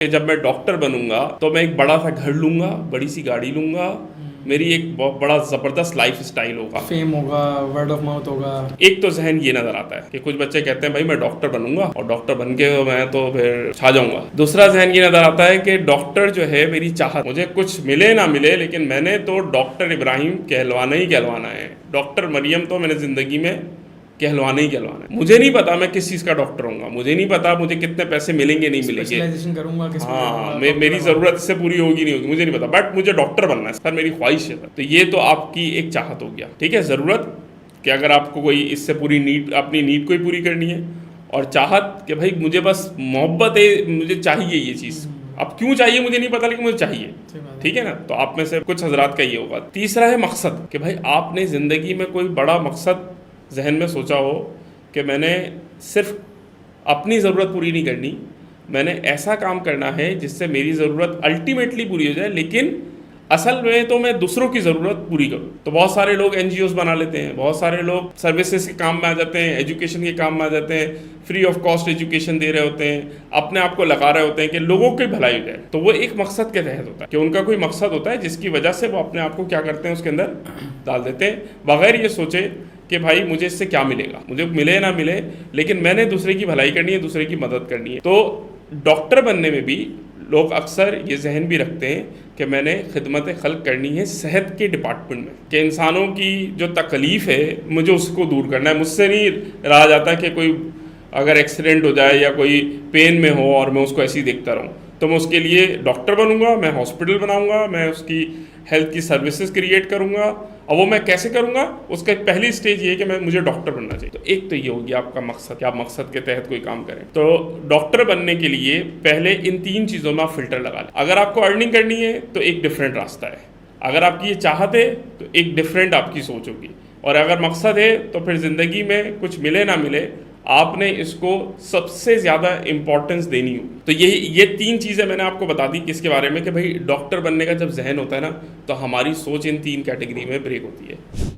जब मैं डॉक्टर बनूंगा तो मैं एक बड़ा सा घर लूंगा, बड़ी सी गाड़ी लूंगा, मेरी एक बहुत बड़ा ज़बरदस्त लाइफ स्टाइल होगा, फेम होगा, वर्ड ऑफ माउथ होगा। एक तो जहन ये नजर आता है कि कुछ बच्चे कहते हैं भाई मैं डॉक्टर बनूंगा और डॉक्टर बन के मैं तो फिर छा जाऊंगा। दूसरा जहन ये नजर आता है कि डॉक्टर जो है मेरी चाहत, मुझे कुछ मिले ना मिले लेकिन मैंने तो डॉक्टर इब्राहिम कहलवाना ही कहलवाना है, डॉक्टर मरियम तो मैंने ज़िंदगी में कहलवाना ही कहलवाना है। मुझे नहीं पता मैं किस चीज़ का डॉक्टर होऊंगा, मुझे नहीं पता मुझे कितने पैसे मिलेंगे नहीं मिलेंगे, स्पेशलाइजेशन करूंगा किस में हाँ करूंगा, मेरी ज़रूरत इससे पूरी होगी नहीं होगी मुझे नहीं पता, बट मुझे डॉक्टर बनना है सर, मेरी ख्वाहिश है। तो ये तो आपकी एक चाहत हो गया, ठीक है। ज़रूरत कि अगर आपको कोई इससे पूरी नीड, अपनी नीड को ही पूरी करनी है, और चाहत कि भाई मुझे बस मोहब्बत है, मुझे चाहिए ये चीज़। अब क्यों चाहिए मुझे नहीं पता लेकिन मुझे चाहिए, ठीक है ना। तो आप में से कुछ हजरात का ये होगा। तीसरा है मकसद, कि भाई आपने ज़िंदगी में कोई बड़ा मकसद जहन में सोचा हो कि मैंने सिर्फ अपनी ज़रूरत पूरी नहीं करनी, मैंने ऐसा काम करना है जिससे मेरी ज़रूरत अल्टीमेटली पूरी हो जाए, लेकिन असल में तो मैं दूसरों की ज़रूरत पूरी करूँ। तो बहुत सारे लोग NGOs बना लेते हैं, बहुत सारे लोग सर्विसेज के काम में आ जाते हैं, एजुकेशन के काम में आ जाते हैं, फ्री ऑफ कॉस्ट एजुकेशन दे रहे होते हैं, अपने आप को लगा रहे होते हैं कि लोगों की भलाई हो जाए। तो वो एक मकसद के तहत होता है कि उनका कोई मकसद होता है जिसकी वजह से वो अपने आप को क्या करते हैं, उसके अंदर डाल देते हैं, बगैर ये सोचे कि भाई मुझे इससे क्या मिलेगा, मुझे मिले ना मिले, लेकिन मैंने दूसरे की भलाई करनी है, दूसरे की मदद करनी है। तो डॉक्टर बनने में भी लोग अक्सर ये जहन भी रखते हैं कि मैंने खिदमत खल्क करनी है सेहत के डिपार्टमेंट में, कि इंसानों की जो तकलीफ़ है मुझे उसको दूर करना है। मुझसे नहीं रहा जाता कि कोई अगर एक्सीडेंट हो जाए या कोई पेन में हो और मैं उसको ऐसे ही देखता रहूँ, तो मैं उसके लिए डॉक्टर बनूंगा, मैं हॉस्पिटल बनाऊंगा, मैं उसकी हेल्थ की सर्विसेज क्रिएट करूंगा। और वो मैं कैसे करूंगा, उसका पहली स्टेज ये है कि मुझे डॉक्टर बनना चाहिए। तो एक तो ये हो गया आपका मकसद, कि आप मकसद के तहत कोई काम करें। तो डॉक्टर बनने के लिए पहले इन 3 चीज़ों में आप फिल्टर लगा लें। अगर आपको अर्निंग करनी है तो एक डिफरेंट रास्ता है, अगर आपकी ये चाहत है तो एक डिफरेंट आपकी सोच होगी, और अगर मकसद है तो फिर ज़िंदगी में कुछ मिले ना मिले आपने इसको सबसे ज़्यादा इम्पोर्टेंस देनी होगी। तो ये 3 चीज़ें मैंने आपको बता दी किसके बारे में, कि भाई डॉक्टर बनने का जब जहन होता है ना, तो हमारी सोच इन 3 कैटेगरी में ब्रेक होती है।